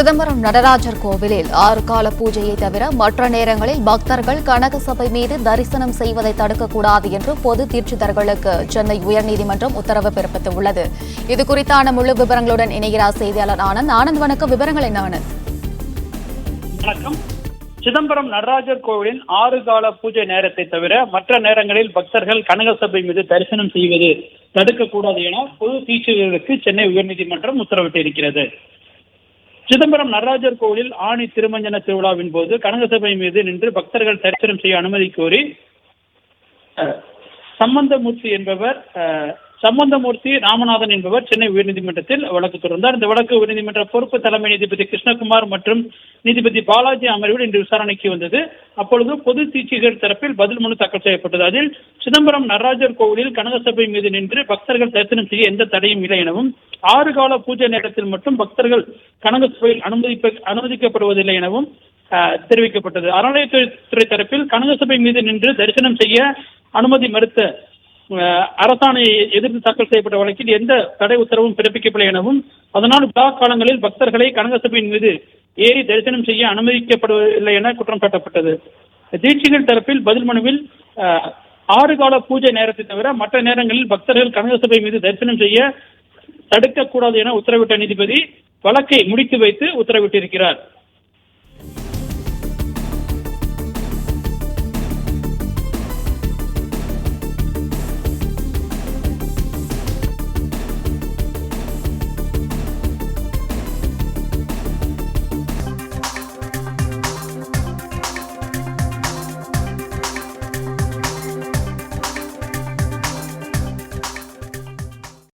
சிதம்பரம் நடராஜர் கோவிலில் 6 கால பூஜையை தவிர மற்ற நேரங்களில் பக்தர்கள் கனகசபை மீது தரிசனம் செய்வதை தடுக்கக்கூடாது என்று பொது தீட்சிதர்களுக்கு சென்னை உயர்நீதிமன்றம் உத்தரவு பிறப்பித்துள்ளது. இதுகுறித்தான முழு விவரங்களுடன் இணைகிறார் செய்தியாளர் ஆனந்த். ஆனந்த், வணக்கம். விவரங்கள் என்ன ஆனந்த்? வணக்கம். சிதம்பரம் நடராஜர் கோவிலின் 6 கால பூஜை நேரத்தை தவிர மற்ற நேரங்களில் பக்தர்கள் கனகசபை மீது தரிசனம் செய்வது தடுக்கக்கூடாது என பொது தீட்சிதர்களுக்கு சென்னை உயர்நீதிமன்றம் உத்தரவிட்டிருக்கிறது. சிதம்பரம் நடராஜர் கோவிலில் ஆணி திருமஞ்சன திருவிழாவின் போது கனகசபை மீது நின்று பக்தர்கள் தரிசனம் செய்ய அனுமதி கோரி சம்பந்தமூர்த்தி ராமநாதன் என்பவர் சென்னை உயர்நீதிமன்றத்தில் வழக்கு தொடர்ந்தார். இந்த வழக்கு உயர்நீதிமன்ற பொறுப்பு தலைமை நீதிபதி கிருஷ்ணகுமார் மற்றும் நீதிபதி பாலாஜி அமர்வில் இன்று விசாரணைக்கு வந்தது. அப்பொழுது பொது தீட்சிதர் தரப்பில் பதில் மனு தாக்கல் செய்யப்பட்டது. அதில் சிதம்பரம் நடராஜர் கோவிலில் கனகசபை மீது நின்று பக்தர்கள் தரிசனம் செய்ய எந்த தடையும் இல்லை எனவும் 6 கால பூஜை நேரத்தில் மட்டும் பக்தர்கள் கனகசபையில் அனுமதிக்கப்படுவதில்லை எனவும் தெரிவிக்கப்பட்டது. அறநிலையத்துறை தரப்பில் கனகசபை மீது நின்று தரிசனம் செய்ய அனுமதி மறுத்த அரசாணையை எதிர்த்து தாக்கல் செய்யப்பட்ட வழக்கில் எந்த தடை உத்தரவும் பிறப்பிக்கப்படவில்லை எனவும், அதனால் விழா காலங்களில் பக்தர்களை கனகசபையின் மீது ஏறி தரிசனம் செய்ய அனுமதிக்கப்படுவதில்லை என குற்றம் சாட்டப்பட்டது. தீட்சிதர் தரப்பில் பதில் மனுவில் 6 கால பூஜை நேரத்தை தவிர மற்ற நேரங்களில் பக்தர்கள் கனகசபை மீது தரிசனம் செய்ய தடுக்கக்கூடாது என உத்தரவிட்ட நீதிபதி வழக்கை முடித்து வைத்து உத்தரவிட்டிருக்கிறார்.